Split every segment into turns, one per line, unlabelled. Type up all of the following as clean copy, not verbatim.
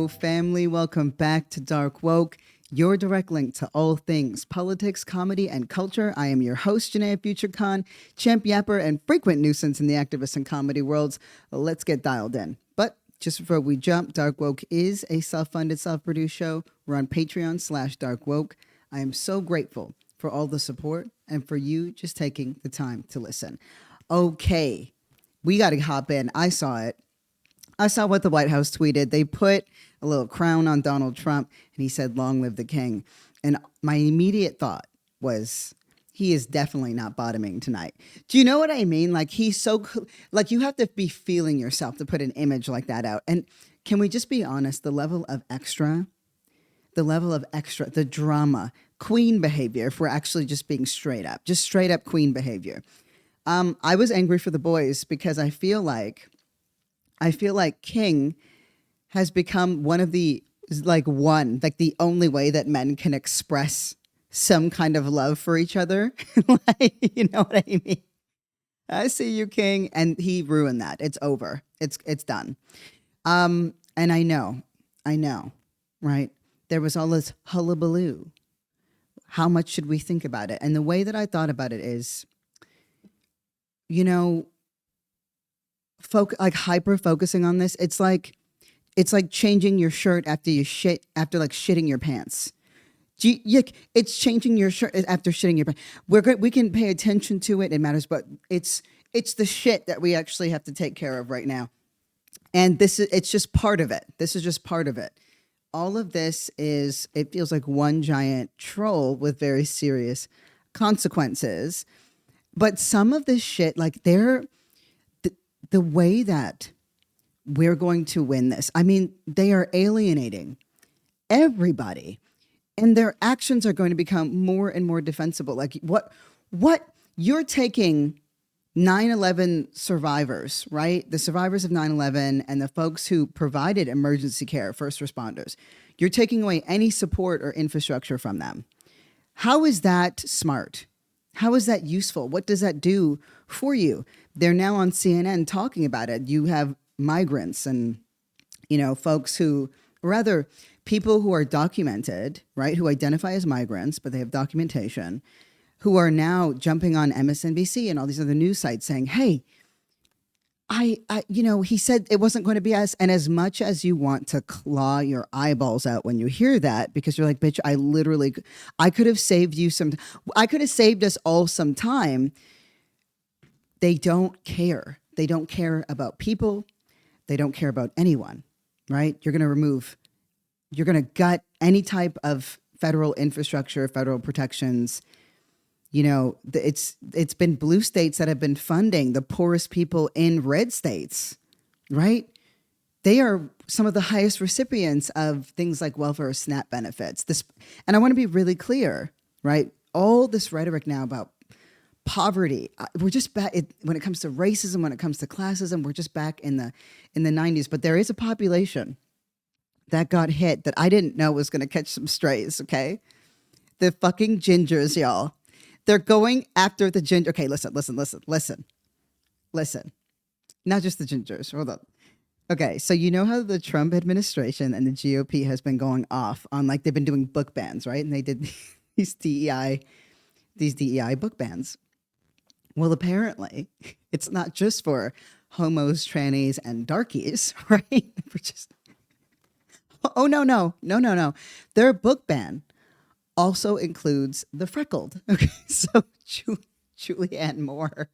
family. Welcome back to Dark Woke, your direct link to all things politics, comedy, and culture. I am your host, Janaya Future Khan, champ yapper and frequent nuisance in the activist and comedy worlds. Let's get dialed in. But just before we jump, Dark Woke is a self-funded, self-produced show. We're on Patreon/Dark Woke. I am so grateful for all the support and for you just taking the time to listen. Okay, we got to hop in. I saw it. I saw what the White House tweeted. They put a little crown on Donald Trump and he said, "Long live the king." And my immediate thought was, he is definitely not bottoming tonight. Do you know what I mean? Like, he's so, like, you have to be feeling yourself to put an image like that out. And can we just be honest? The level of extra, the drama, queen behavior, if we're actually just being straight up queen behavior. I was angry for the boys because I feel like King has become the only way that men can express some kind of love for each other. Like, you know what I mean? I see you, King. And he ruined that. It's over. It's done. And I know, right? There was all this hullabaloo. How much should we think about it? And the way that I thought about it is, you know, hyper focusing on this. It's like changing your shirt after shitting your pants. It's changing your shirt after shitting your pants. We can pay attention to it. It matters, but it's the shit that we actually have to take care of right now. And it's just part of it. This is just part of it. All of this it feels like one giant troll with very serious consequences. But some of this shit, like the way that we're going to win this, I mean, they are alienating everybody, and their actions are going to become more and more defensible. Like what you're taking 9/11 survivors, right? The survivors of 9/11 and the folks who provided emergency care, first responders, you're taking away any support or infrastructure from them. How is that smart? How is that useful? What does that do for you? They're now on CNN talking about it. You have migrants and, folks people who are documented, right? Who identify as migrants, but they have documentation, who are now jumping on MSNBC and all these other news sites saying, "Hey, he said it wasn't going to be us." And as much as you want to claw your eyeballs out when you hear that, because you're like, bitch, I could have saved us all some time. They don't care. They don't care about people. They don't care about anyone, right? You're going to gut any type of federal infrastructure, federal protections. It's been blue states that have been funding the poorest people in red states, right? They are some of the highest recipients of things like welfare SNAP benefits. And I want to be really clear, right? All this rhetoric now about poverty, we're just back when it comes to racism, when it comes to classism, we're just back in the 90s. But there is a population that got hit that I didn't know was going to catch some strays, okay? The fucking gingers, y'all. They're going after the ginger. Okay, listen. Not just the gingers. Hold on. Okay, so you know how the Trump administration and the GOP has been going off on, like, they've been doing book bans, right? And they did these DEI book bans. Well, apparently, it's not just for homos, trannies, and darkies, right? We're just, oh, no. Their book ban also includes the Freckled. Okay, so Julianne Moore,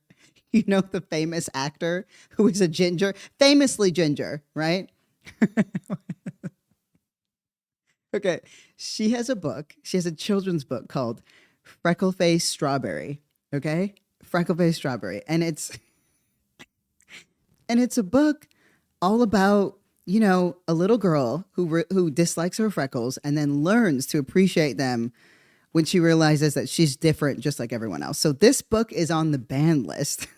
the famous actor who is a ginger, famously ginger, right? Okay, she has a children's book called Freckle-Faced Strawberry, okay? Freckle-Faced Strawberry. And it's a book all about, a little girl who dislikes her freckles and then learns to appreciate them when she realizes that she's different just like everyone else. So this book is on the ban list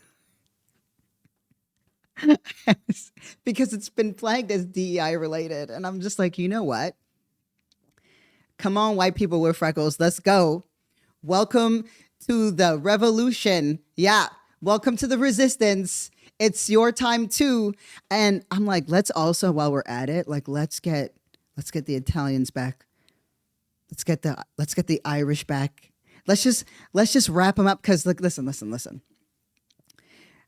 because it's been flagged as DEI related. And I'm just like, you know what? Come on, white people with freckles. Let's go. Welcome to the revolution. Yeah. Welcome to the resistance. It's your time too. And I'm like, let's also, while we're at it, like, let's get Let's get the Italians back. Let's get the Irish back. Let's just wrap them up because look, listen.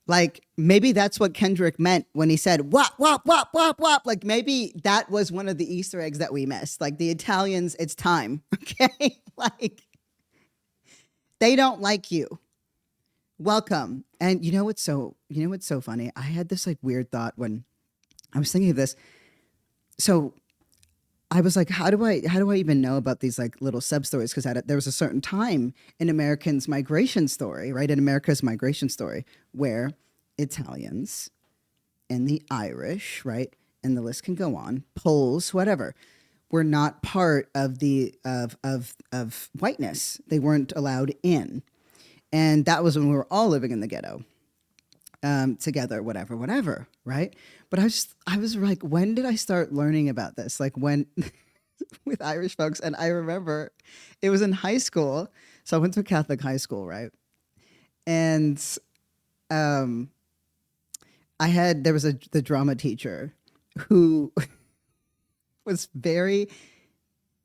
Like maybe that's what Kendrick meant when he said wop wop wop wop wop. Like maybe that was one of the Easter eggs that we missed. Like the Italians, it's time. Okay, like they don't like you. Welcome. And you know what's so funny? I had this like weird thought when I was thinking of this. So I was like, how do I even know about these like little sub stories? Because there was a certain time in Americans' migration story, right? In America's migration story, where Italians and the Irish, right, and the list can go on, Poles, whatever, were not part of the of whiteness. They weren't allowed in, and that was when we were all living in the ghetto together, whatever, right? But I was like, when did I start learning about this? Like when with Irish folks, and I remember it was in high school. So I went to a Catholic high school, right? And um, there was the drama teacher who was very,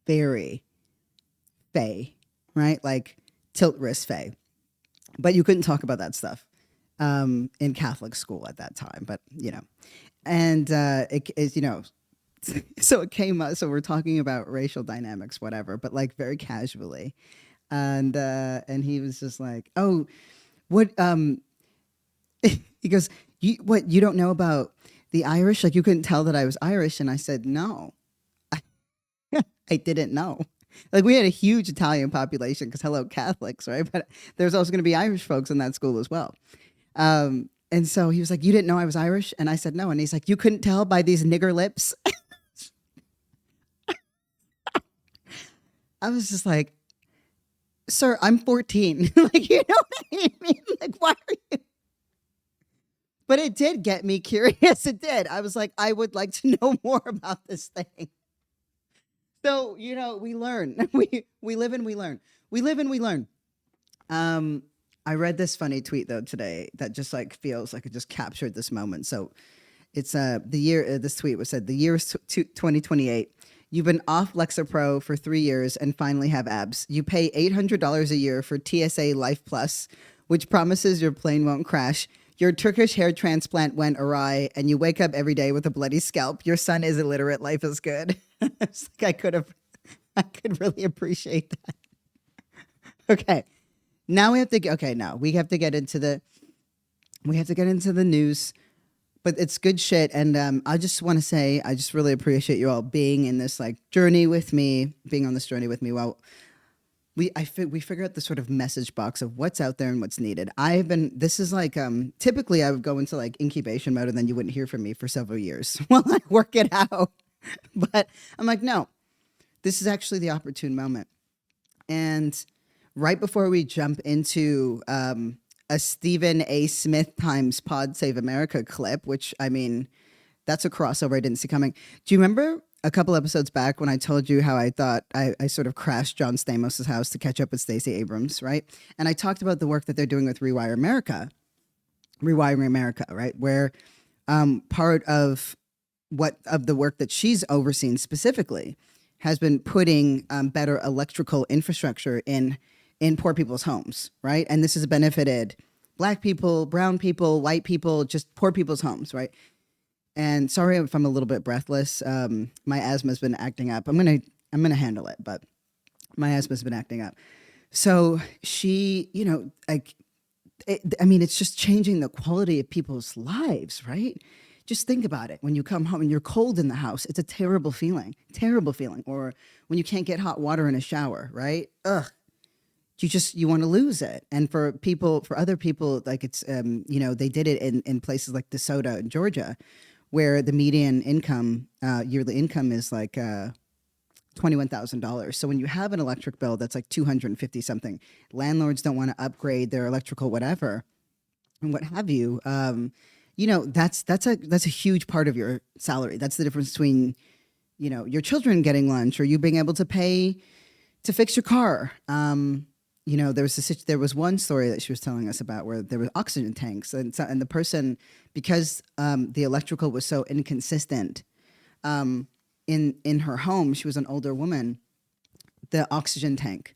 very fey, right? Like tilt wrist fey. But you couldn't talk about that stuff in Catholic school at that time. But and it is so it came up. So we're talking about racial dynamics, whatever, but like very casually, and he was just like, "Oh, what?" He goes, you don't know about the Irish? Like you couldn't tell that I was Irish?" And I said, "No, I didn't know." Like we had a huge Italian population because hello Catholics, right? But there's also going to be Irish folks in that school as well. And so he was like, "You didn't know I was Irish?" And I said, "No." And he's like, "You couldn't tell by these nigger lips?" I was just like, "Sir, I'm 14." Like, you know what I mean? Like, why are you? But it did get me curious. It did. I was like, I would like to know more about this thing. So, we learn. We live and we learn. We live and we learn. Um, I read this funny tweet though today that just like feels like it just captured this moment. So it's the year. This tweet was said the year is 2028. You've been off Lexapro for 3 years and finally have abs. You pay $800 a year for TSA Life Plus, which promises your plane won't crash. Your Turkish hair transplant went awry, and you wake up every day with a bloody scalp. Your son is illiterate. Life is good. It's like I could really appreciate that. Okay, now we have to. Okay, now we have to get into the news. But it's good shit, and I just want to say I just really appreciate you all being in this like journey with me, being on this journey with me. Well, we figure out the sort of message box of what's out there and what's needed. This is like typically I would go into like incubation mode and then you wouldn't hear from me for several years while I work it out. But I'm like, no, this is actually the opportune moment. And right before we jump into a Stephen A. Smith times Pod Save America clip, which I mean, that's a crossover I didn't see coming. Do you remember a couple episodes back when I told you how I thought I sort of crashed John Stamos' house to catch up with Stacey Abrams, right? And I talked about the work that they're doing with Rewiring America, right? Where part of the work that she's overseen specifically has been putting better electrical infrastructure in poor people's homes, right? And this has benefited Black people, brown people, white people, just poor people's homes, right? And sorry if I'm a little bit breathless. My asthma's been acting up. I'm gonna handle it, but my asthma's been acting up. So she, it's just changing the quality of people's lives, right? Just think about it. When you come home and you're cold in the house, it's a terrible feeling. Or when you can't get hot water in a shower, right? Ugh. You want to lose it. And for other people, like it's, they did it in places like DeSoto in Georgia, where the median income, yearly income is like $21,000. So when you have an electric bill that's like 250 something, landlords don't want to upgrade their electrical whatever and what have you. That's a huge part of your salary. That's the difference between, your children getting lunch or you being able to pay to fix your car. There was one story that she was telling us about where there were oxygen tanks and the person, because the electrical was so inconsistent, in her home, she was an older woman, the oxygen tank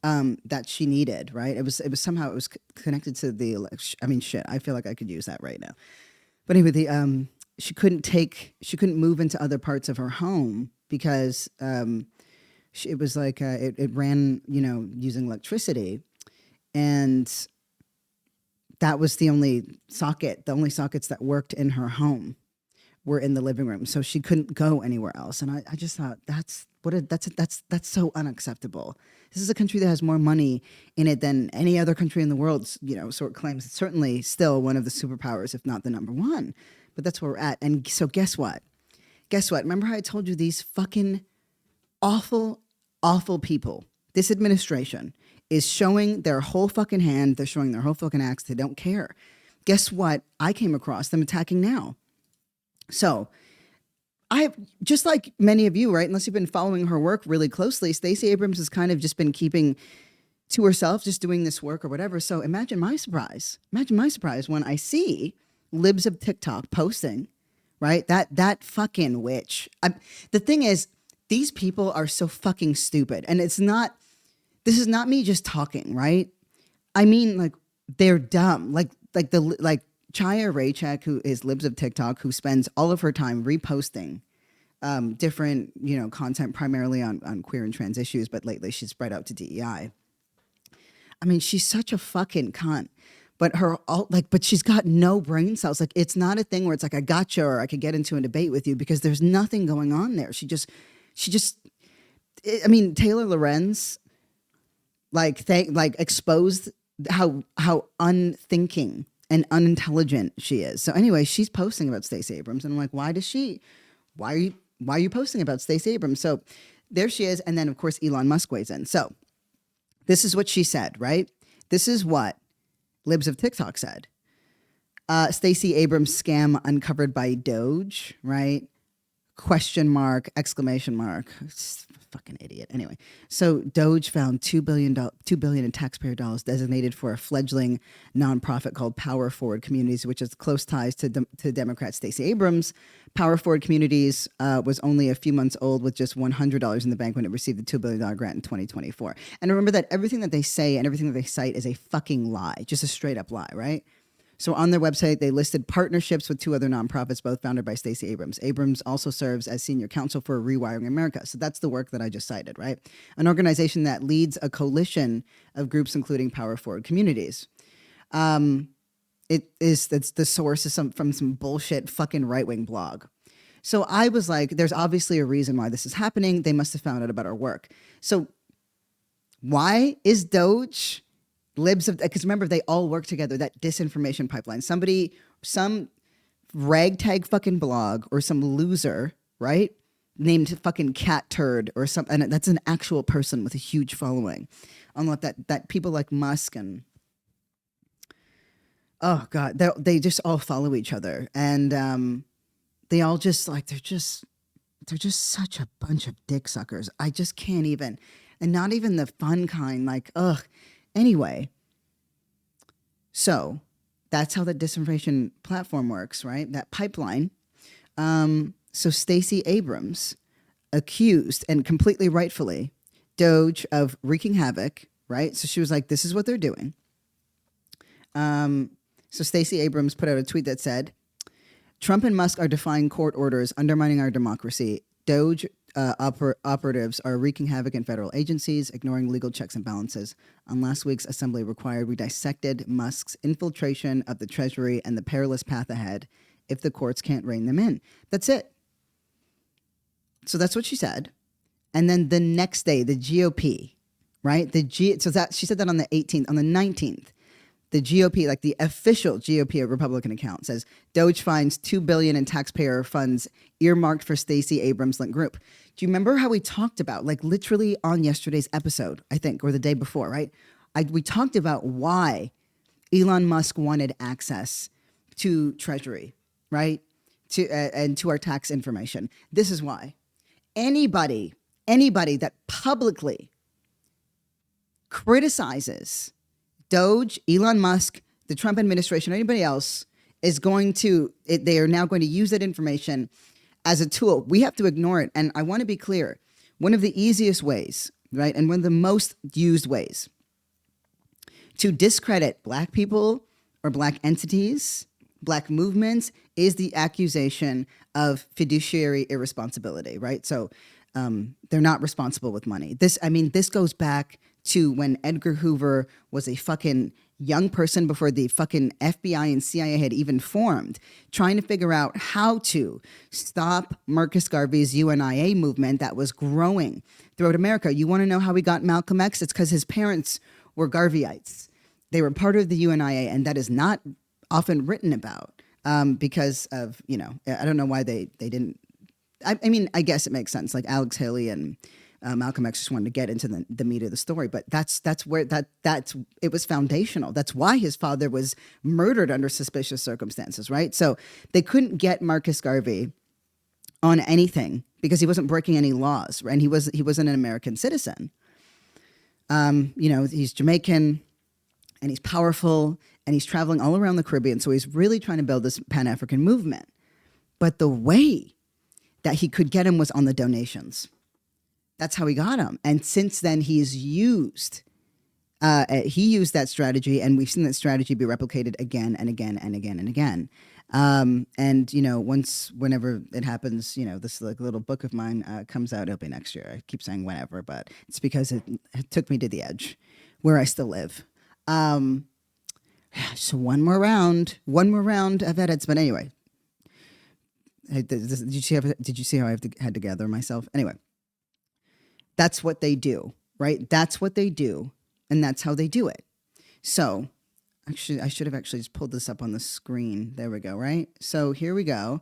that she needed, right? It was somehow it was connected to the I mean, shit, I feel like I could use that right now. But anyway, she couldn't move into other parts of her home because it was like it ran, using electricity, and that was the only sockets that worked in her home were in the living room, so she couldn't go anywhere else. And I just thought that's so unacceptable. This is a country that has more money in it than any other country in the world, so it claims. It's certainly still one of the superpowers, if not the number one. But that's where we're at. And so guess what? Remember how I told you these fucking awful, awful people, this administration is showing their whole fucking hand. They're showing their whole fucking axe. They don't care. Guess what? I came across them attacking now. So I, just like many of you, right? Unless you've been following her work really closely, Stacey Abrams has kind of just been keeping to herself, just doing this work or whatever. So imagine my surprise when I see libs of TikTok posting, right? That fucking witch. The thing is, these people are so fucking stupid. And this is not me just talking, right? I mean, like, they're dumb. Like Chaya Raychak, who is libs of TikTok, who spends all of her time reposting different, content primarily on queer and trans issues, but lately she's spread out to DEI. I mean, she's such a fucking cunt. But but she's got no brain cells. Like, it's not a thing where it's like, I gotcha, or I could get into a debate with you, because there's nothing going on there. She just, I mean, Taylor Lorenz, exposed how unthinking and unintelligent she is. So anyway, she's posting about Stacey Abrams, and I'm like, why are you posting about Stacey Abrams? So there she is. And then of course, Elon Musk weighs in. So this is what she said, right? This is what libs of TikTok said. Stacey Abrams scam uncovered by DOGE, right? Question mark, exclamation mark. Fucking idiot. Anyway, so DOGE found $2 billion in taxpayer dollars designated for a fledgling nonprofit called Power Forward Communities, which has close ties to Democrat Stacey Abrams. Power Forward Communities was only a few months old with just $100 in the bank when it received the $2 billion grant in 2024. And remember that everything that they say and everything that they cite is a fucking lie, just a straight up lie, right? So on their website, they listed partnerships with two other nonprofits, both founded by Stacey Abrams. Abrams also serves as senior counsel for Rewiring America. So that's the work that I just cited, right? An organization that leads a coalition of groups, including Power Forward Communities. It's the source is from some bullshit fucking right-wing blog. So I was like, there's obviously a reason why this is happening. They must have found out about our work. So why is DOGE... libs of, because remember, they all work together, that disinformation pipeline. Some ragtag fucking blog or some loser, right, named fucking Cat Turd or something, and that's an actual person with a huge following. Unlike that people like Musk and, oh God, they just all follow each other. And they all just like, they're just such a bunch of dick suckers. I just can't even, and not even the fun kind, like, ugh. Anyway, so that's how the disinformation platform works, right? That pipeline. So Stacey Abrams accused, and completely rightfully, DOGE of wreaking havoc, right? So she was like, this is what they're doing. So Stacey Abrams put out a tweet that said, Trump and Musk are defying court orders, undermining our democracy. DOGE operatives are wreaking havoc in federal agencies, ignoring legal checks and balances. On last week's assembly required, we dissected Musk's infiltration of the Treasury and the perilous path ahead if the courts can't rein them in. That's it. So that's what she said. And then the next day, the GOP, right? So that she said that on the 18th. On the 19th, the GOP, like the official GOP Republican account, says DOGE finds $2 billion in taxpayer funds earmarked for Stacey Abrams-linked group. Do you remember how we talked about, like literally on yesterday's episode, I think, or the day before, right? We talked about why Elon Musk wanted access to Treasury, right? And to our tax information. This is why. Anybody that publicly criticizes DOGE, Elon Musk, the Trump administration, anybody else is going to, they are now going to use that information as a tool. We have to ignore it. And I want to be clear. One of the easiest ways, right, and one of the most used ways to discredit Black people or Black entities, Black movements, is the accusation of fiduciary irresponsibility, right? So they're not responsible with money. This goes back to when Edgar Hoover was a fucking young person before the fucking FBI and CIA had even formed, trying to figure out how to stop Marcus Garvey's UNIA movement that was growing throughout America. You want to know how we got Malcolm X? It's because his parents were Garveyites. They were part of the UNIA, and that is not often written about because of, I don't know why they didn't. I mean, I guess it makes sense. Like Alex Haley and Malcolm X just wanted to get into the meat of the story, but that's where it was foundational. That's why his father was murdered under suspicious circumstances, right? So they couldn't get Marcus Garvey on anything because he wasn't breaking any laws, right? And he wasn't an American citizen. He's Jamaican and he's powerful and he's traveling all around the Caribbean. So he's really trying to build this Pan-African movement. But the way that he could get him was on the donations. That's how he got him. And since then, he's used that strategy, and we've seen that strategy be replicated again and again and again and again. Whenever it happens, this like little book of mine comes out. It'll be next year. I keep saying whenever, but it's because it took me to the edge where I still live. So one more round of edits. But anyway, did you see how I had to gather myself? Anyway. That's what they do, right? That's what they do, and that's how they do it. So, actually, I should have actually just pulled this up on the screen. There we go, right? So here we go.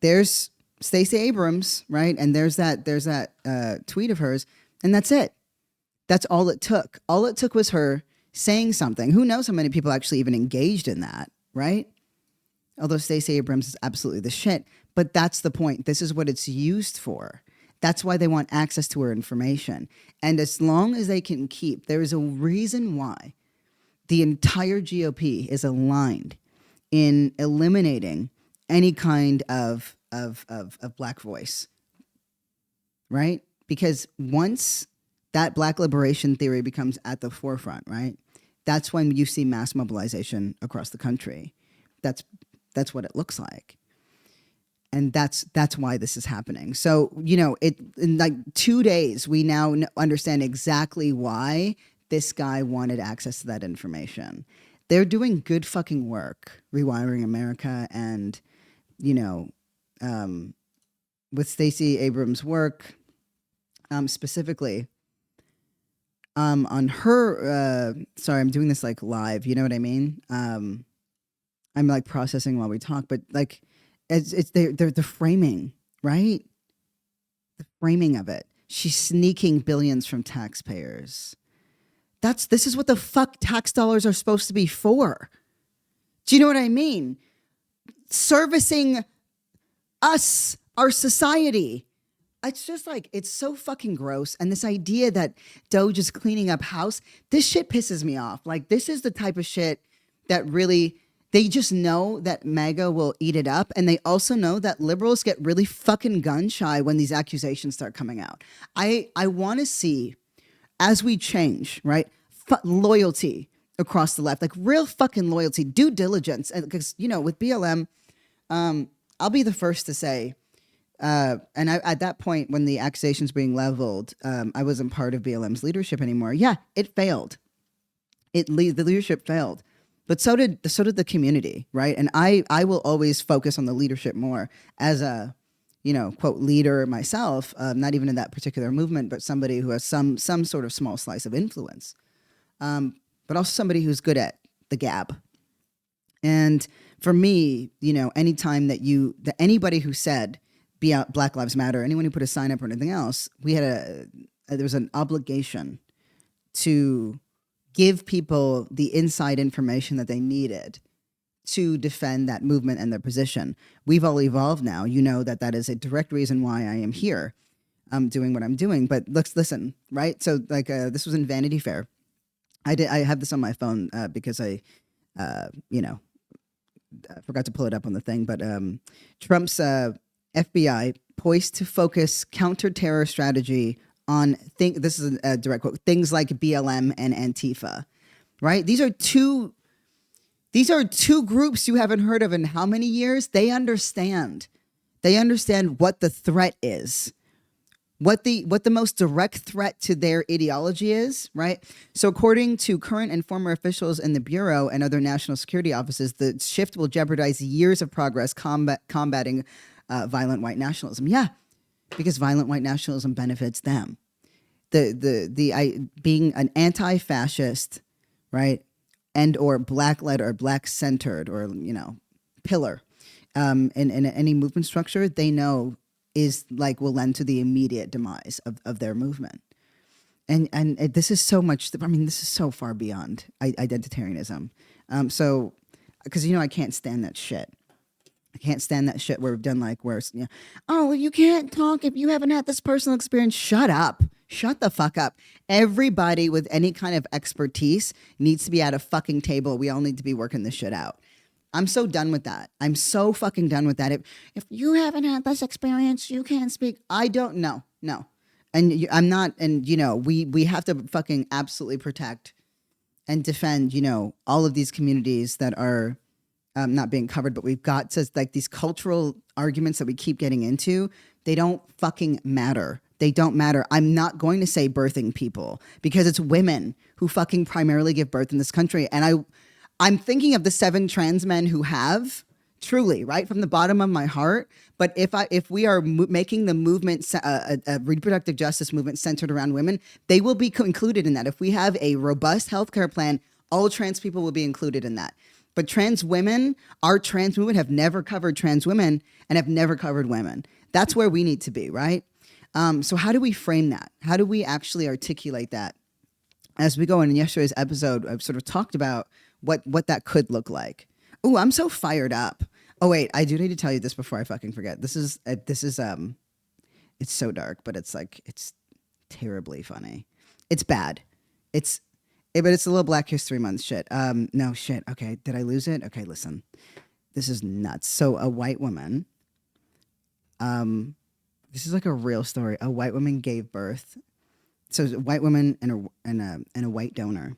There's Stacey Abrams, right? And there's that tweet of hers, and that's it. That's all it took. All it took was her saying something. Who knows how many people actually even engaged in that, right? Although Stacey Abrams is absolutely the shit, but that's the point. This is what it's used for. That's why they want access to her information. And as long as they can keep, there is a reason why the entire GOP is aligned in eliminating any kind of Black voice, right? Because once that Black liberation theory becomes at the forefront, right? That's when you see mass mobilization across the country. That's what it looks like. And that's why this is happening. So, in like 2 days, we now understand exactly why this guy wanted access to that information. They're doing good fucking work, Rewiring America, and, with Stacey Abrams' work, specifically, on her, sorry, I'm doing this like live, you know what I mean? I'm like processing while we talk, but like, it's the framing, right? The framing of it. She's sneaking billions from taxpayers. This is what the fuck tax dollars are supposed to be for. Do you know what I mean? Servicing us, our society. It's just like, it's so fucking gross. And this idea that DOGE is cleaning up house, this shit pisses me off. Like, this is the type of shit that really, they just know that MAGA will eat it up. And they also know that liberals get really fucking gun shy when these accusations start coming out. I want to see, as we change, right, loyalty across the left, like real fucking loyalty, due diligence. Because, with BLM, I'll be the first to say, at that point when the accusations being leveled, I wasn't part of BLM's leadership anymore. Yeah, it failed. The leadership failed. But so did the community, right? And I will always focus on the leadership more as a, quote, leader myself, not even in that particular movement, but somebody who has some sort of small slice of influence, but also somebody who's good at the gab. And for me, anytime that anybody who said Black Lives Matter, anyone who put a sign up or anything else, there was an obligation to give people the inside information that they needed to defend that movement and their position. We've all evolved now. You know that is a direct reason why I am here, doing what I'm doing. But listen, right? So like this was in Vanity Fair. I have this on my phone because I I forgot to pull it up on the thing, but Trump's FBI poised to focus counter-terror strategy on this is a direct quote, things like BLM and Antifa, right? These are two groups you haven't heard of in how many years? They understand what the threat is, what the most direct threat to their ideology is, right? So according to current and former officials in the Bureau and other national security offices, the shift will jeopardize years of progress combating violent white nationalism. Yeah, because violent white nationalism benefits them. Being an anti-fascist, right, and or black-led or black-centered or pillar in any movement structure, they know is like will lend to the immediate demise of their movement. And this is so much. I mean, this is so far beyond identitarianism. So because I can't stand that shit. I can't stand that shit where we've done where it's, oh, well, you can't talk if you haven't had this personal experience. Shut up. Shut the fuck up. Everybody with any kind of expertise needs to be at a fucking table. We all need to be working this shit out. I'm so done with that. I'm so fucking done with that. If you haven't had this experience, you can't speak. I don't know. No. And I'm not, and we have to fucking absolutely protect and defend, all of these communities that are not being covered, but we've got to, these cultural arguments that we keep getting into, they don't fucking matter. They don't matter. I'm not going to say birthing people because it's women who fucking primarily give birth in this country. And I'm thinking of the 7 trans men who have, truly, right from the bottom of my heart. But if we are making the movement, a reproductive justice movement centered around women, they will be included in that. If we have a robust healthcare plan, all trans people will be included in that. But trans women, our trans movement have never covered trans women and have never covered women. That's where we need to be, right? So how do we frame that? How do we actually articulate that? As we go in yesterday's episode, I've sort of talked about what that could look like. Oh, I'm so fired up. Oh wait, I do need to tell you this before I fucking forget. This is it's so dark, but it's terribly funny. It's bad. But it's a little Black History Month shit. No shit. Okay, did I lose it? Okay, listen. This is nuts. So a white woman, this is like a real story. A white woman gave birth. So a white woman and a white donor.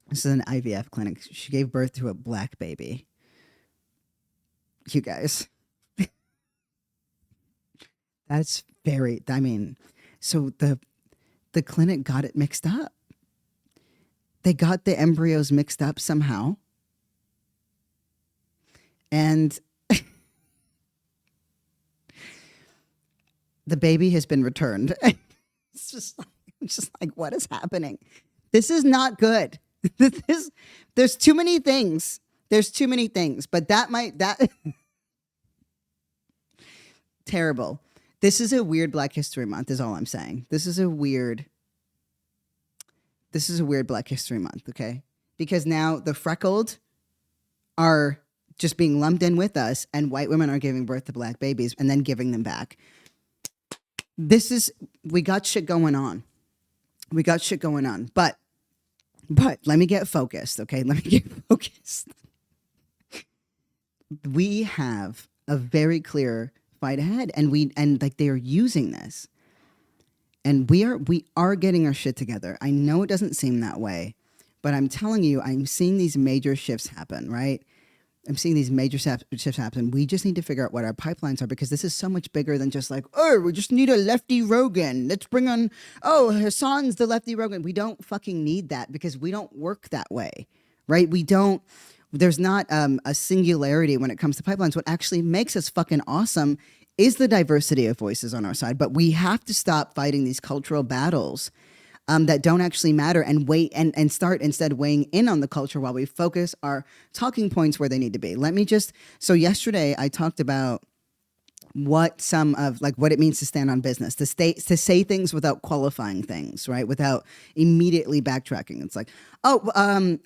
This is an IVF clinic. She gave birth to a black baby. You guys. That's very, so the clinic got it mixed up. They got the embryos mixed up somehow. And the baby has been returned. It's just like, what is happening? This is not good. There's too many things. But that terrible. This is a weird Black History Month is all I'm saying. This is a weird Black History Month, okay? Because now the freckled are just being lumped in with us and white women are giving birth to black babies and then giving them back. We got shit going on. But let me get focused, okay? We have a very clear fight ahead and they are using this. And we are getting our shit together. I know it doesn't seem that way, but I'm telling you, I'm seeing these major shifts happen, right? I'm seeing these major shifts happen. We just need to figure out what our pipelines are because this is so much bigger than just we just need a lefty Rogan. Let's bring on, Hassan's the lefty Rogan. We don't fucking need that because we don't work that way, right? There's not a singularity when it comes to pipelines. What actually makes us fucking awesome is the diversity of voices on our side, but we have to stop fighting these cultural battles that don't actually matter and wait and start instead weighing in on the culture while we focus our talking points where they need to be. So yesterday I talked about what it means to stand on business, to say things without qualifying things, right? Without immediately backtracking. It's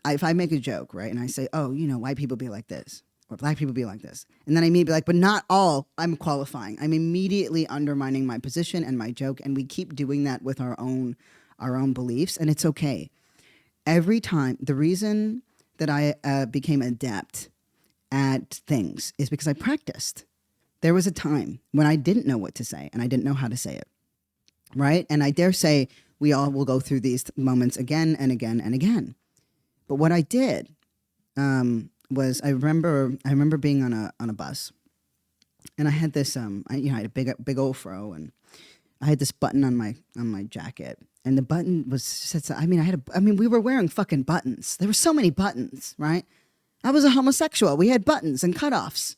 if I make a joke, right? And I say, white people be like this. Or black people be like this. And then I immediately be but not all, I'm qualifying. I'm immediately undermining my position and my joke. And we keep doing that with our own beliefs. And it's okay. Every time, the reason that I became adept at things is because I practiced. There was a time when I didn't know what to say and I didn't know how to say it, right? And I dare say we all will go through these moments again and again and again. But what I did was I remember being on a bus, and I had this I had a big old fro, and I had this button on my jacket, and the button was we were wearing fucking buttons. There were so many buttons, right? I was a homosexual. We had buttons and cutoffs.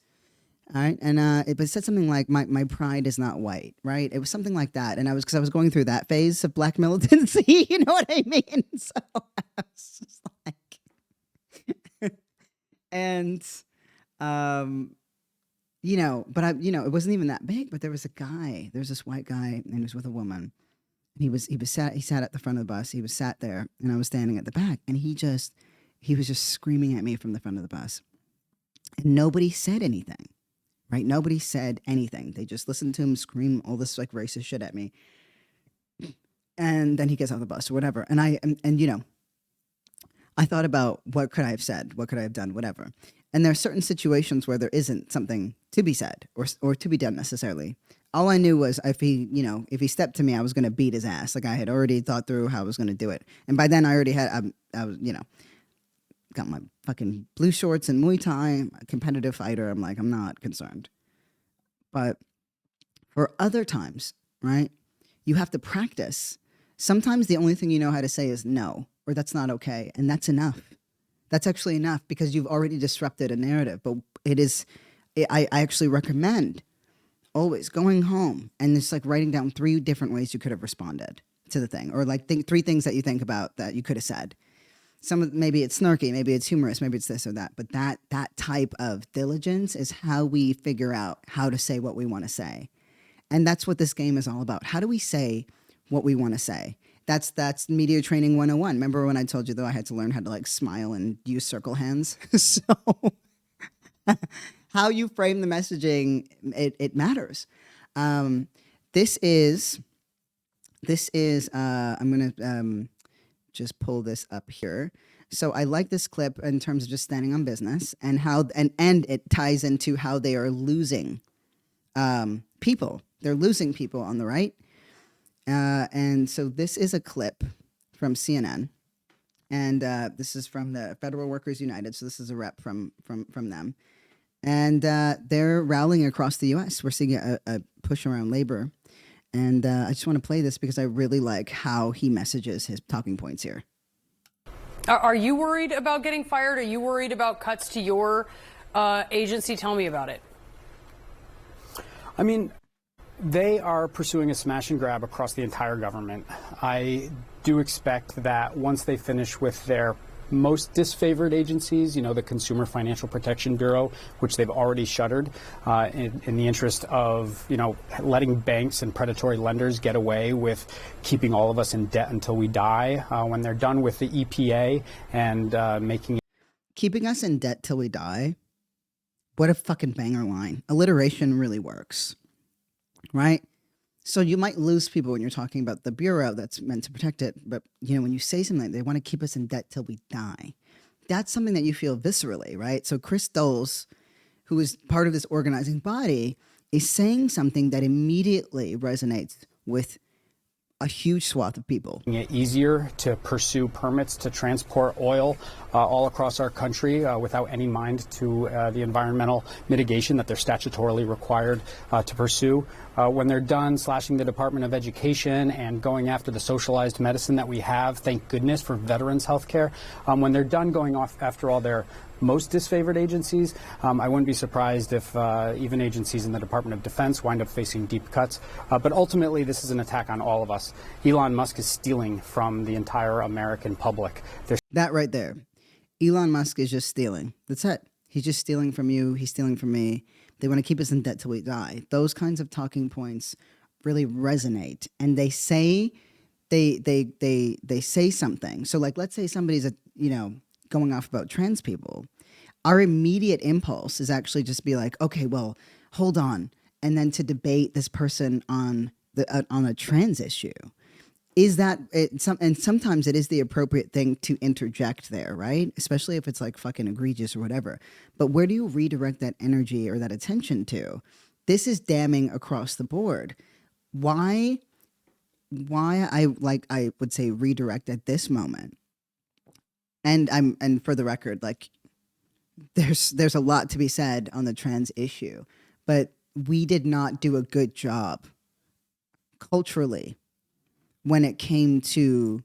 All right. And it said something like my pride is not white, right? It was something like that. And because I was going through that phase of black militancy, you know what I mean? So I was just like and it wasn't even that big, but there was this white guy, and he was with a woman. And he sat at the front of the bus. He was sat there, and I was standing at the back, and he was just screaming at me from the front of the bus. And nobody said anything. Right? Nobody said anything. They just listened to him scream all this like racist shit at me. And then he gets off the bus or whatever. And I thought about, what could I have said? What could I have done? Whatever. And there are certain situations where there isn't something to be said or to be done necessarily. All I knew was if he stepped to me, I was going to beat his ass. Like I had already thought through how I was going to do it. And by then I already had, I was, got my fucking blue shorts and Muay Thai, I'm a competitive fighter. I'm like, I'm not concerned. But for other times, right, you have to practice. Sometimes the only thing you know how to say is no, or that's not okay. And that's enough. That's actually enough because you've already disrupted a narrative. But I actually recommend always going home and just like writing down 3 different ways you could have responded to the thing, or like 3 things that you think about that you could have said. Maybe it's snarky, maybe it's humorous, maybe it's this or that. But that type of diligence is how we figure out how to say what we want to say. And that's what this game is all about. How do we say what we want to say? That's media training 101. Remember when I told you, though, I had to learn how to like smile and use circle hands? So how you frame the messaging, it matters. This is I'm going to just pull this up here. So I like this clip in terms of just standing on business and how, and it ties into how they are losing people. They're losing people on the right. And so this is a clip from CNN, and this is from the Federal Workers United. So this is a rep from them, and they're rallying across the U.S. We're seeing a push around labor. And I just want to play this because I really like how he messages his talking points here.
Are you worried about getting fired? Are you worried about cuts to your agency? Tell me about it.
I mean, they are pursuing a smash and grab across the entire government. I do expect that once they finish with their most disfavored agencies, the Consumer Financial Protection Bureau, which they've already shuttered in the interest of, letting banks and predatory lenders get away with keeping all of us in debt until we die. When they're done with the EPA and
keeping us in debt till we die. What a fucking banger line. Alliteration really works, right? So you might lose people when you're talking about the bureau that's meant to protect it. But, when you say something like they want to keep us in debt till we die, that's something that you feel viscerally, right? So Chris Doles, who is part of this organizing body, is saying something that immediately resonates with a huge swath of people.
Making it easier to pursue permits to transport oil all across our country without any mind to the environmental mitigation that they're statutorily required to pursue. When they're done slashing the Department of Education and going after the socialized medicine that we have, thank goodness for veterans health care, when they're done going off after all their most disfavored agencies, I wouldn't be surprised if even agencies in the Department of Defense wind up facing deep cuts. But ultimately, this is an attack on all of us. Elon Musk is stealing from the entire American public.
That right there. Elon Musk is just stealing. That's it. He's just stealing from you. He's stealing from me. They want to keep us in debt till we die. Those kinds of talking points really resonate. And they say, they say something. So like, let's say somebody's going off about trans people, our immediate impulse is actually just be like, okay, well, hold on. And then to debate this person on a trans issue. is that and sometimes it is the appropriate thing to interject there, right? Especially if it's like fucking egregious or whatever. But where do you redirect that energy or that attention to? This is damning across the board. Why I would say redirect at this moment. And for the record, like there's a lot to be said on the trans issue, but we did not do a good job culturally when it came to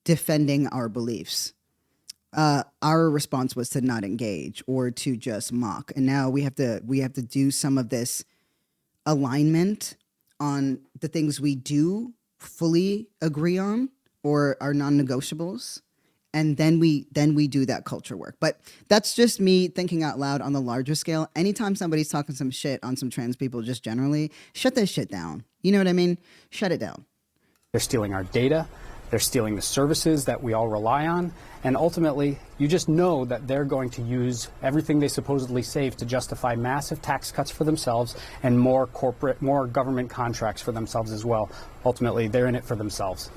defending our beliefs. Our response was to not engage or to just mock. And now we have to do some of this alignment on the things we do fully agree on or are non-negotiables. And then we do that culture work. But that's just me thinking out loud on the larger scale. Anytime somebody's talking some shit on some trans people, just generally, shut that shit down. You know what I mean? Shut it down.
They're stealing our data. They're stealing the services that we all rely on. And ultimately, you just know that they're going to use everything they supposedly save to justify massive tax cuts for themselves and more government contracts for themselves as well. Ultimately, they're in it for themselves.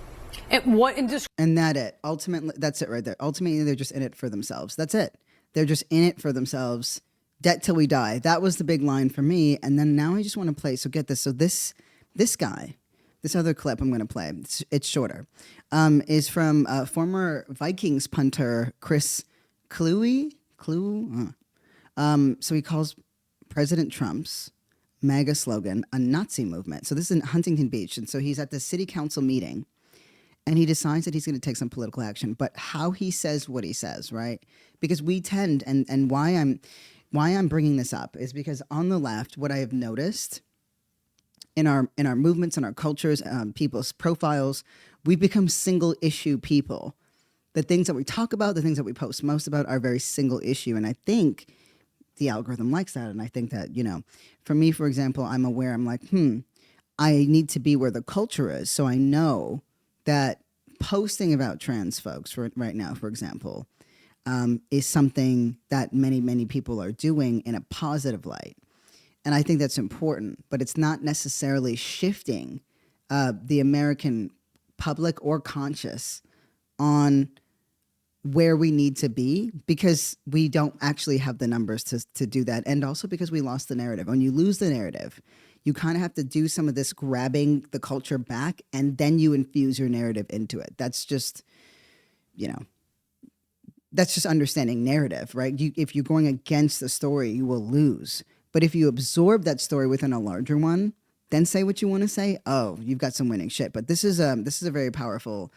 And what industry?
And ultimately, that's it right there. Ultimately, they're just in it for themselves. That's it. They're just in it for themselves. Debt till we die. That was the big line for me. And then now I just want to play. So get this. So this guy, this other clip I'm going to play, it's shorter, is from former Vikings punter Chris Kluwe. So he calls President Trump's MAGA slogan a Nazi movement. So this is in Huntington Beach. And so he's at the city council meeting and he decides that he's going to take some political action. But how he says what he says, right? Because we tend, and why I'm bringing this up is because on the left, what I have noticed in our movements and our cultures, people's profiles, we become single issue people. The things that we talk about, the things that we post most about are very single issue. And I think the algorithm likes that. And I think that, for me, for example, I'm aware, I'm like, I need to be where the culture is. So I know that posting about trans folks right now, for example, is something that many, many people are doing in a positive light. And I think that's important, but it's not necessarily shifting the American public or conscious on where we need to be, because we don't actually have the numbers to do that. And also because we lost the narrative. When you lose the narrative, you kind of have to do some of this grabbing the culture back, and then you infuse your narrative into it. That's just, that's just understanding narrative, right? If you're going against the story, you will lose. But if you absorb that story within a larger one, then say what you want to say. Oh, you've got some winning shit. But this is a very powerful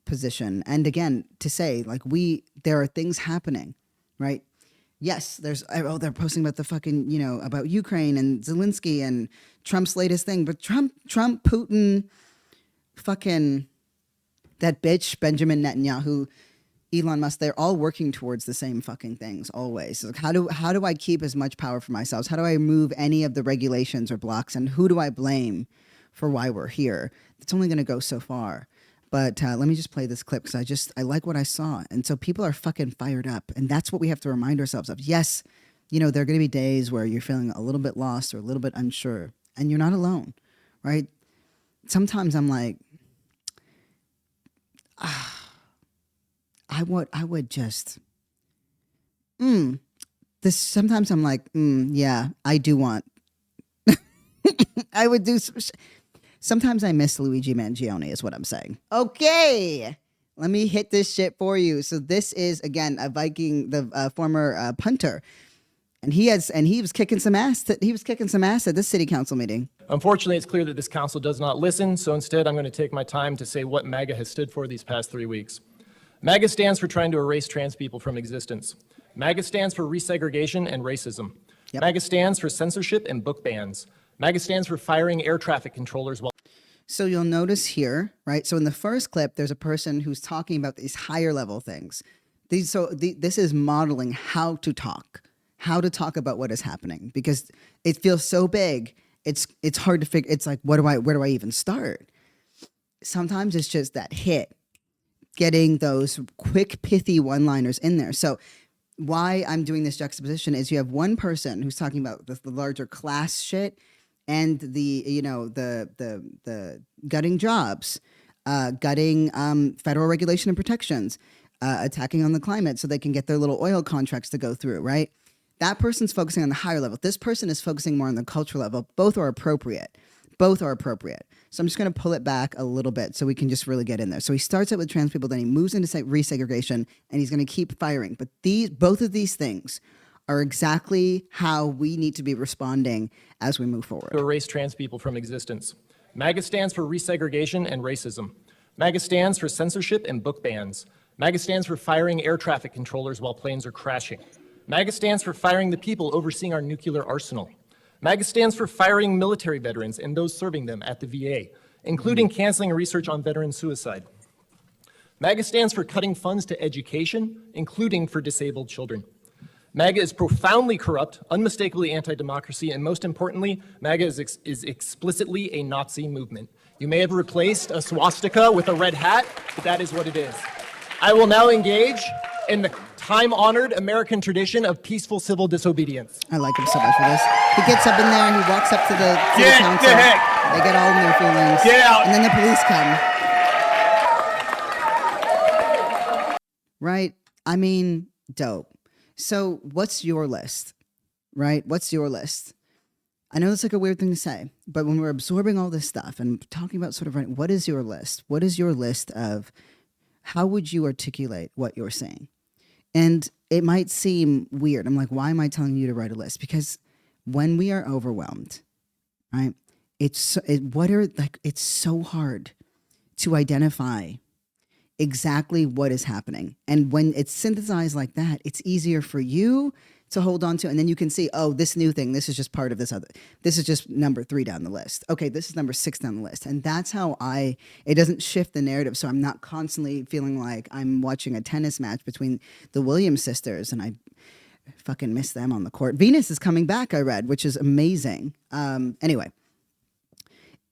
position. And again, to say like there are things happening, right? Yes, they're posting about the fucking, about Ukraine and Zelensky and Trump's latest thing. But Trump, Putin, fucking that bitch, Benjamin Netanyahu, Elon Musk, they're all working towards the same fucking things always. Like how do I keep as much power for myself? How do I remove any of the regulations or blocks? And who do I blame for why we're here? It's only going to go so far. But let me just play this clip because I like what I saw. And so people are fucking fired up. And that's what we have to remind ourselves of. Yes, there are going to be days where you're feeling a little bit lost or a little bit unsure. And you're not alone, right? Sometimes I'm like, I would just, sometimes I'm like, yeah, I do want, I would do some sometimes I miss Luigi Mangione is what I'm saying. Okay, let me hit this shit for you. So this is, again, a Viking, the former punter. And he was kicking some ass. He was kicking some ass at this city council meeting.
Unfortunately, it's clear that this council does not listen. So instead, I'm going to take my time to say what MAGA has stood for these past 3 weeks. MAGA stands for trying to erase trans people from existence. MAGA stands for resegregation and racism. Yep. MAGA stands for censorship and book bans. MAGA stands for firing air traffic controllers while...
So you'll notice here, right? So in the first clip, there's a person who's talking about these higher level things. This is modeling how to talk about what is happening, because it feels so big. It's hard to figure. It's like, where do I even start? Sometimes it's just that hit, getting those quick, pithy one-liners in there. So why I'm doing this juxtaposition is you have one person who's talking about the larger class shit and the gutting jobs. gutting federal regulation and protections, attacking on the climate so they can get their little oil contracts to go through, right? That person's focusing on the higher level. This person is focusing more on the cultural level. Both are appropriate. Both are appropriate. So I'm just going to pull it back a little bit so we can just really get in there. So he starts out with trans people, then he moves into resegregation, and he's going to keep firing. But both of these things are exactly how we need to be responding as we move forward.
To erase trans people from existence. MAGA stands for resegregation and racism. MAGA stands for censorship and book bans. MAGA stands for firing air traffic controllers while planes are crashing. MAGA stands for firing the people overseeing our nuclear arsenal. MAGA stands for firing military veterans and those serving them at the VA, including canceling research on veteran suicide. MAGA stands for cutting funds to education, including for disabled children. MAGA is profoundly corrupt, unmistakably anti-democracy, and most importantly, MAGA is explicitly a Nazi movement. You may have replaced a swastika with a red hat, but that is what it is. I will now engage in the time-honored American tradition of peaceful civil disobedience.
I like him so much for this. He gets up in there and he walks up to the council. They get all in their feelings.
Get out.
And then the police come. Right? I mean, dope. So what's your list? Right? What's your list? I know it's like a weird thing to say, but when we're absorbing all this stuff and talking about sort of, right, what is your list? What is your list of how would you articulate what you're saying? And it might seem weird. I'm like, why am I telling you to write a list? Because when we are overwhelmed, right, it's so hard to identify exactly what is happening. And when it's synthesized like that, it's easier for you to hold on to. And then you can see, oh, this new thing, this is just part of this other. This is just number 3 down the list. Okay, this is number 6 down the list. And that's how it doesn't shift the narrative. So I'm not constantly feeling like I'm watching a tennis match between the Williams sisters and I fucking miss them on the court. Venus is coming back, I read, which is amazing. Anyway,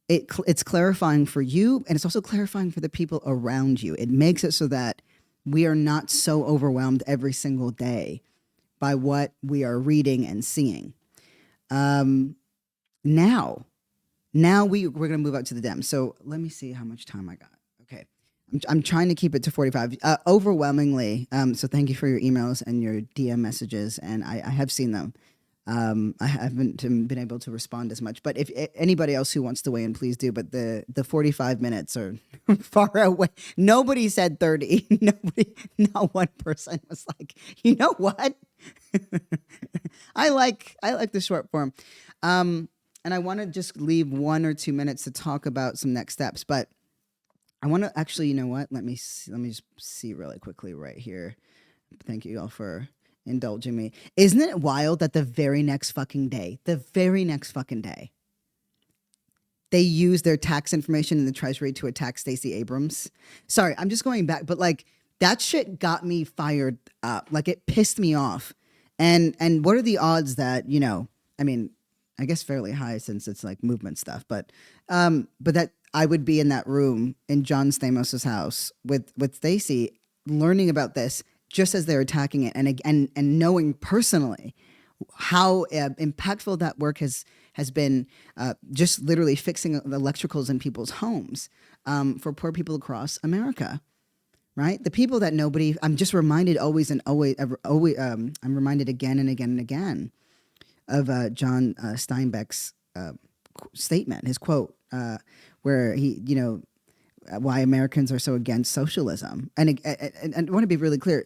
it's clarifying for you, and it's also clarifying for the people around you. It makes it so that we are not so overwhelmed every single day by what we are reading and seeing. Now we're going to move out to the Dems. So let me see how much time I got. Okay. I'm trying to keep it to 45. Overwhelmingly, so thank you for your emails and your DM messages, and I have seen them. I haven't been able to respond as much, but if anybody else who wants to weigh in, please do. But the 45 minutes are far away. Nobody said 30. Not one person was like, you know what? I like the short form. And I want to just leave 1 or 2 minutes to talk about some next steps, but I want to actually, you know what? Let me just see really quickly right here. Thank you all for indulging me. Isn't it wild that the very next fucking day, they use their tax information in the Treasury to attack Stacey Abrams? Sorry, I'm just going back, but like that shit got me fired up. Like it pissed me off. And what are the odds that, you know, I mean, I guess fairly high since it's like movement stuff, but that I would be in that room in John Stamos' house with Stacey learning about this just as they're attacking it, and knowing personally how impactful that work has been, just literally fixing the electricals in people's homes for poor people across America, right? The people that nobody. I'm just reminded I'm reminded again and again and again of John Steinbeck's statement, his quote, where he, you know, why Americans are so against socialism. And I want to be really clear.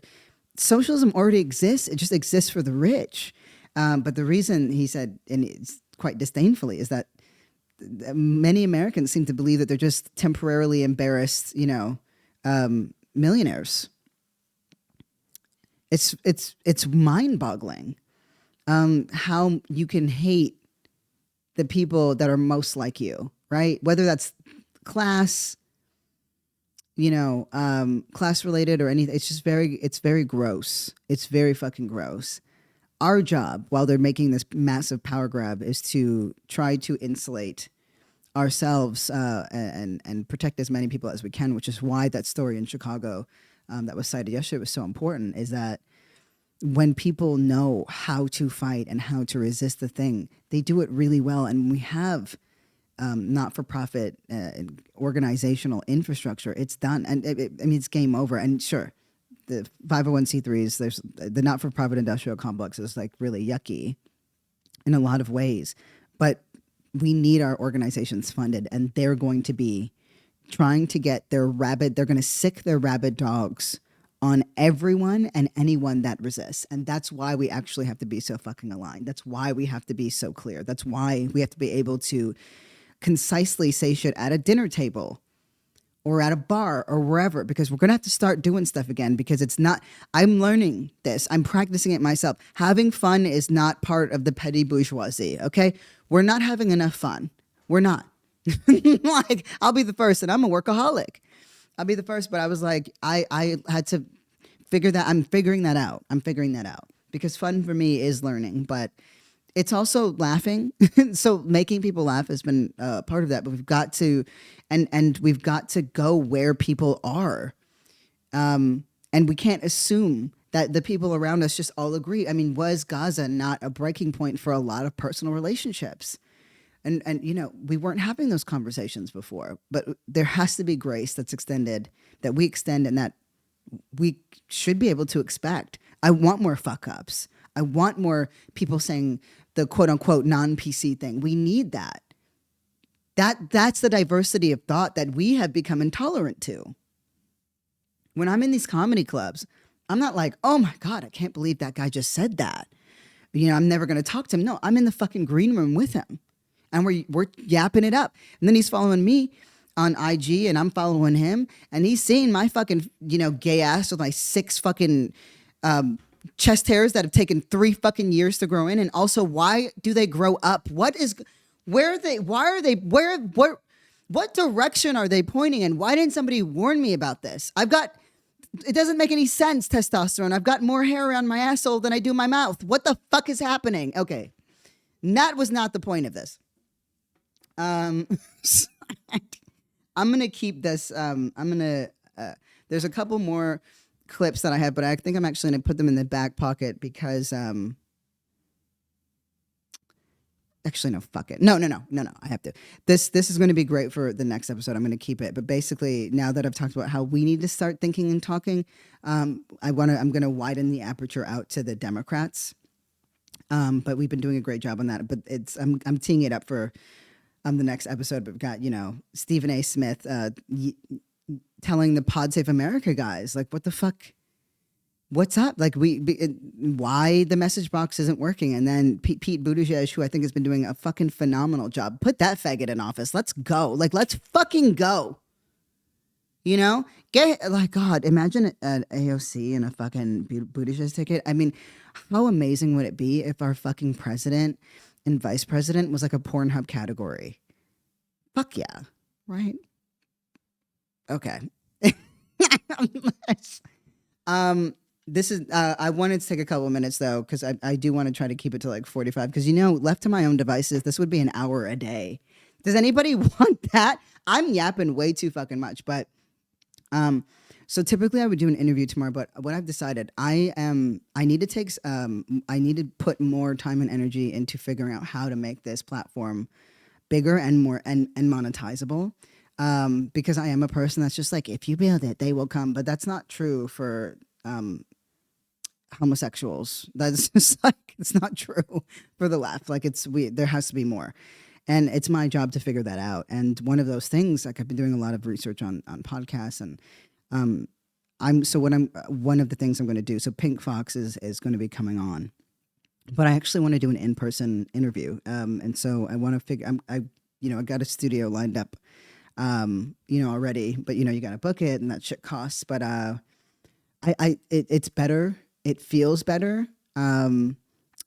Socialism already exists. It just exists for the rich. But the reason, he said, and it's quite disdainfully, is that many Americans seem to believe that they're just temporarily embarrassed, you know, millionaires. It's mind-boggling how you can hate the people that are most like you, right? Whether that's class, you know, class related or anything. It's very gross. It's very fucking gross. Our job, while they're making this massive power grab, is to try to insulate ourselves and protect as many people as we can, which is why that story in Chicago that was cited yesterday was so important, is that when people know how to fight and how to resist the thing, they do it really well. And we have not-for-profit organizational infrastructure, it's done. And I mean, it's game over. And sure, the 501c3s, there's the not-for-profit industrial complex is like really yucky in a lot of ways. But we need our organizations funded, and they're going to be trying to get they're going to sick their rabid dogs on everyone and anyone that resists. And that's why we actually have to be so fucking aligned. That's why we have to be so clear. That's why we have to be able to concisely say shit at a dinner table or at a bar or wherever, because we're going to have to start doing stuff again, because it's not, I'm learning this. I'm practicing it myself. Having fun is not part of the petty bourgeoisie. Okay. We're not having enough fun. We're not. Like, I'll be the first, and I'm a workaholic. I'll be the first, but I was like, I had to figure that. I'm figuring that out. Because fun for me is learning, but it's also laughing. So making people laugh has been part of that, but we've got to, and we've got to go where people are. And we can't assume that the people around us just all agree. I mean, was Gaza not a breaking point for a lot of personal relationships? And you know, we weren't having those conversations before, but there has to be grace that's extended, that we extend, and that we should be able to expect. I want more fuck ups. I want more people saying the quote unquote non-PC thing. We need that. That's the diversity of thought that we have become intolerant to. When I'm in these comedy clubs, I'm not like, oh my God, I can't believe that guy just said that. You know, I'm never going to talk to him. No, I'm in the fucking green room with him. And we're yapping it up. And then he's following me on IG, and I'm following him. And he's seeing my fucking, you know, gay ass with my 6 fucking chest hairs that have taken 3 fucking years to grow in. And also, why do they grow up? What direction are they pointing in? Why didn't somebody warn me about this? It doesn't make any sense, testosterone. I've got more hair around my asshole than I do my mouth. What the fuck is happening? Okay. That was not the point of this. I'm going to keep this. There's a couple more clips that I have, but I think I'm actually going to put them in the back pocket because, actually, no, fuck it. No. I have to. This is going to be great for the next episode. I'm going to keep it. But basically, now that I've talked about how we need to start thinking and talking, I'm going to widen the aperture out to the Democrats. But we've been doing a great job on that. But I'm teeing it up for the next episode. But we've got, you know, Stephen A. Smith telling the Pod Save America guys, like, what the fuck? What's up? Like, why the message box isn't working? And then Pete Buttigieg, who I think has been doing a fucking phenomenal job. Put that faggot in office. Let's go. Like, let's fucking go. You know, God, imagine an AOC and a fucking Buttigieg ticket. I mean, how amazing would it be if our fucking president and vice president was like a Pornhub category? Fuck yeah. Right? Okay. This is, I wanted to take a couple of minutes though, because I do want to try to keep it to like 45, because, you know, left to my own devices, this would be an hour a day. Does anybody want that? I'm yapping way too fucking much, but so typically I would do an interview tomorrow, but what I've decided, I need to put more time and energy into figuring out how to make this platform bigger and more and monetizable. Because I am a person that's just like, if you build it, they will come. But that's not true for homosexuals. That's just like, it's not true for the left. Like, there has to be more. And it's my job to figure that out. And one of those things, like, I've been doing a lot of research on podcasts, and one of the things I'm going to do. So Pink Fox is going to be coming on, but I actually want to do an in-person interview. And so I want to figure, I got a studio lined up, already, but you got to book it, and that shit costs. But it's better. It feels better.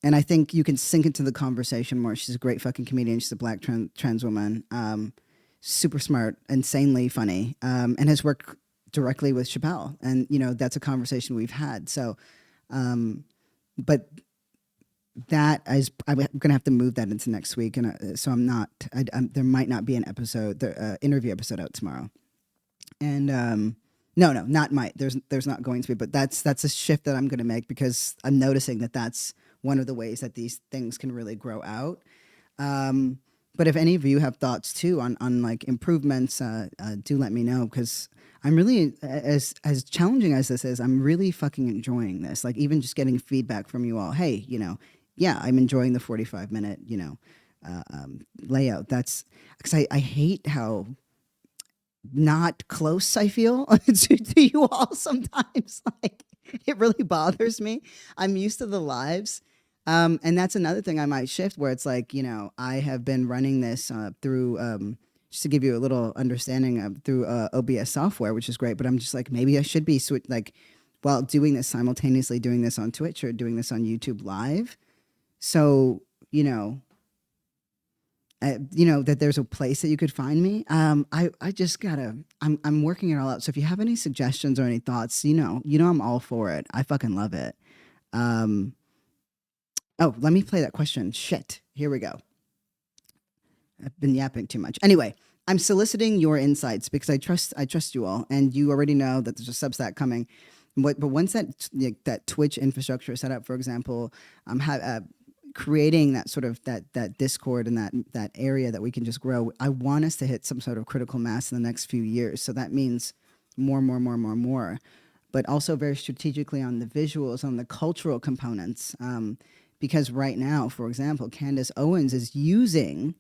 And I think you can sink into the conversation more. She's a great fucking comedian. She's a black trans woman. Super smart, insanely funny, and has worked directly with Chappelle. And, that's a conversation we've had. So, but that is, I'm going to have to move that into next week. And so there might not be an episode, the interview episode out tomorrow. And no, not might. There's not going to be, but that's a shift that I'm going to make, because I'm noticing that that's one of the ways that these things can really grow out. But if any of you have thoughts too on like improvements, do let me know, because I'm really, as challenging as this is, I'm really fucking enjoying this. Like even just getting feedback from you all. Hey, yeah, I'm enjoying the 45-minute, layout. That's because I hate how not close I feel to you all sometimes. Like it really bothers me. I'm used to the lives. And that's another thing I might shift, where it's like, I have been running this through, just to give you a little understanding of, through OBS software, which is great. But I'm just like, maybe I should be like, while doing this simultaneously, doing this on Twitch or doing this on YouTube Live. So, that there's a place that you could find me. I just gotta, I'm working it all out. So if you have any suggestions or any thoughts, I'm all for it. I fucking love it. Oh, let me play that question. Shit. Here we go. I've been yapping too much. Anyway, I'm soliciting your insights because I trust you all, and you already know that there's a Substack coming. But once that Twitch infrastructure is set up, for example, creating that sort of that Discord and that area that we can just grow. I want us to hit some sort of critical mass in the next few years. So that means more, but also very strategically on the visuals, on the cultural components. Because right now, for example, Candace Owens is using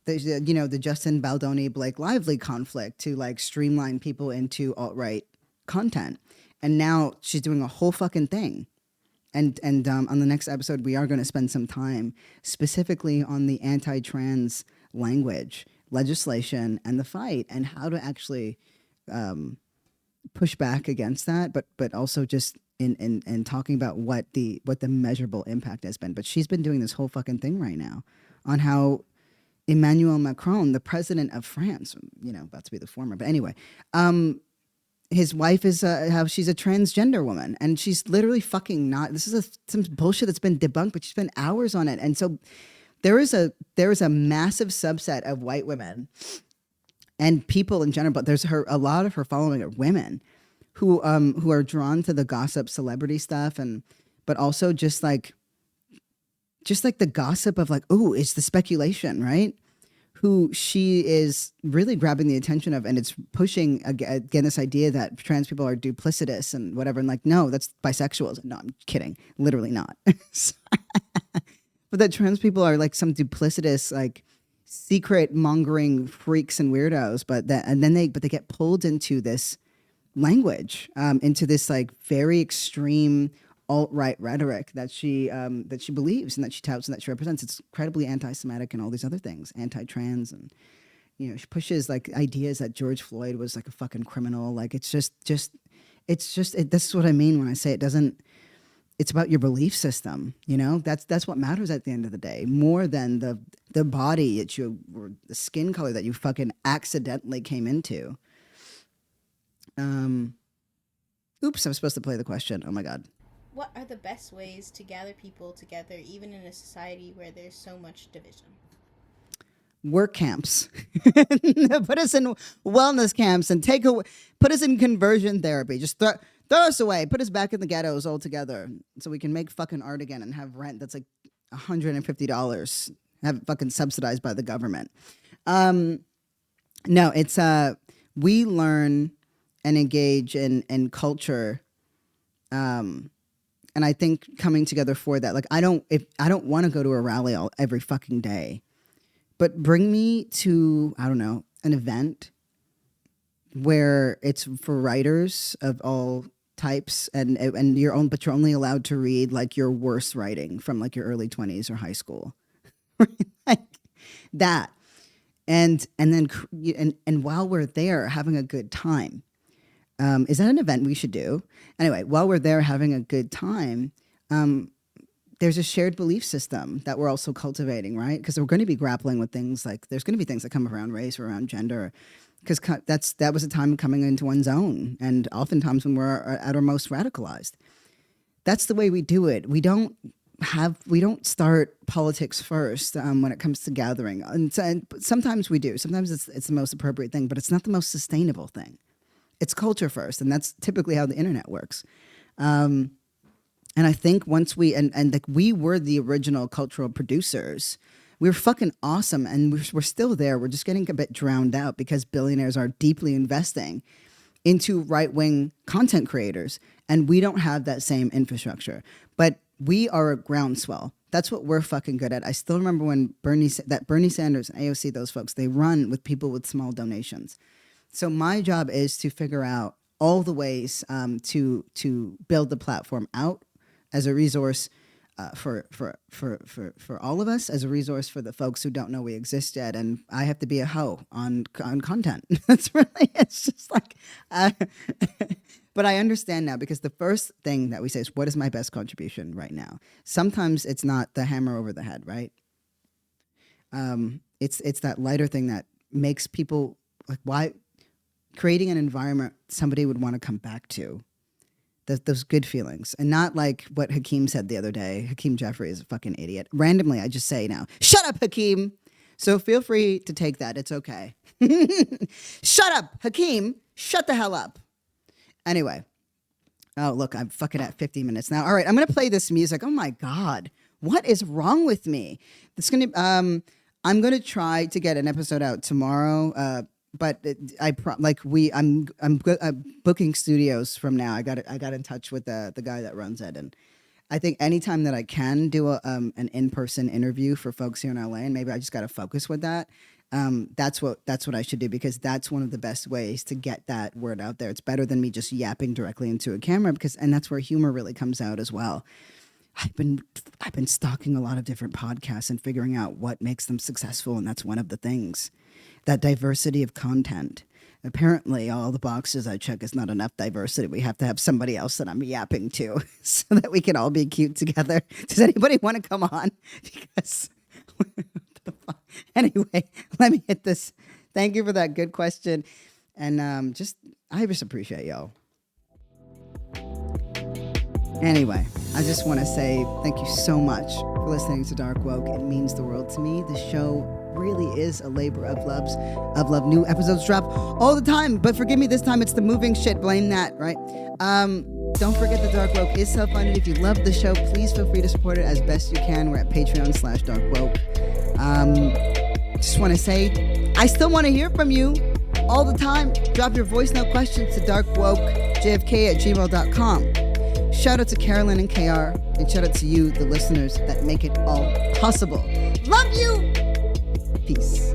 the Justin Baldoni Blake Lively conflict to like streamline people into alt-right content, and now she's doing a whole fucking thing. And on the next episode, we are going to spend some time specifically on the anti-trans language, legislation, and the fight, and how to actually push back against that, but also just in talking about what the measurable impact has been. But she's been doing this whole fucking thing right now on how Emmanuel Macron, the president of France, about to be the former, but anyway, his wife is how she's a transgender woman, and she's literally fucking not. This is some bullshit that's been debunked, but she spent hours on it. And so there is a massive subset of white women and people in general, but there's a lot of her following are women who are drawn to the gossip celebrity stuff, but also just like the gossip of like, oh, it's the speculation, right? Who she is really grabbing the attention of, and it's pushing again this idea that trans people are duplicitous and whatever, and like, no, that's bisexuals. No, I'm kidding, literally not. But that trans people are like some duplicitous, like secret mongering freaks and weirdos, but they get pulled into this language, into this like very extreme alt-right rhetoric that she believes and that she touts and that she represents. It's incredibly anti-Semitic and all these other things, anti-trans, and she pushes like ideas that George Floyd was like a fucking criminal. Like it's just this is what I mean when I say it's about your belief system. That's what matters at the end of the day, more than the body that you, or the skin color that you fucking accidentally came into. Oops, I'm supposed to play the question. Oh my God.
What are the best ways to gather people together, even in a society where there's so much division?
Work camps. Put us in wellness camps and put us in conversion therapy. Just throw us away. Put us back in the ghettos altogether so we can make fucking art again and have rent that's like $150. Have it fucking subsidized by the government. No, it's we learn and engage in culture. And I think coming together for that, like I don't want to go to a rally every fucking day, but bring me to, I don't know, an event where it's for writers of all types and but you're only allowed to read like your worst writing from like your early 20s or high school, like that, and then while we're there having a good time. Is that an event we should do? Anyway, while we're there having a good time, there's a shared belief system that we're also cultivating, right? Because we're going to be grappling with things like, there's going to be things that come around race or around gender, because that was a time coming into one's own, and oftentimes when we're at our most radicalized. That's the way we do it. We don't start politics first when it comes to gathering, and sometimes we do. Sometimes it's the most appropriate thing, but it's not the most sustainable thing. It's culture first, and that's typically how the internet works. And I think once we like we were the original cultural producers, we're fucking awesome, and we're still there. We're just getting a bit drowned out because billionaires are deeply investing into right-wing content creators, and we don't have that same infrastructure. But we are a groundswell. That's what we're fucking good at. I still remember when Bernie Sanders and AOC, those folks, they run with people with small donations. So my job is to figure out all the ways to build the platform out as a resource for all of us, as a resource for the folks who don't know we exist yet. And I have to be a hoe on content. That's really, it's just like, but I understand now, because the first thing that we say is, what is my best contribution right now? Sometimes it's not the hammer over the head, right? It's that lighter thing that makes people like, why creating an environment somebody would want to come back to. Those good feelings, and not like what Hakeem said the other day. Hakeem Jeffrey is a fucking idiot. Randomly, I just say now, shut up, Hakeem. So feel free to take that. It's okay. Shut up, Hakeem. Shut the hell up. Anyway. Oh, look, I'm fucking at 50 minutes now. All right, I'm going to play this music. Oh my God. What is wrong with me? I'm going to try to get an episode out tomorrow. But I'm booking studios from now. I got in touch with the guy that runs it, and I think anytime that I can do an in-person interview for folks here in LA, and maybe I just got to focus with that. That's what I should do, because that's one of the best ways to get that word out there. It's better than me just yapping directly into a camera, and that's where humor really comes out as well. I've been stalking a lot of different podcasts and figuring out what makes them successful, and that's one of the things. That diversity of content. Apparently, all the boxes I check is not enough diversity. We have to have somebody else that I'm yapping to so that we can all be cute together. Does anybody want to come on? Because anyway, let me hit this. Thank you for that good question. And I just appreciate y'all. Anyway, I just want to say thank you so much for listening to Dark Woke. It means the world to me. The show really is a labor of love. New episodes drop all the time, but forgive me, this time it's the moving shit. Blame that, right? Don't forget the Dark Woke is self-funded. If you love the show, please feel free to support it as best you can. We're at patreon.com/darkwoke. Just want to say, I still want to hear from you all the time. Drop your voice note questions to darkwokejfk@gmail.com. Shout out to Carolyn and KR, and shout out to you, the listeners that make it all possible. Love you! Peace.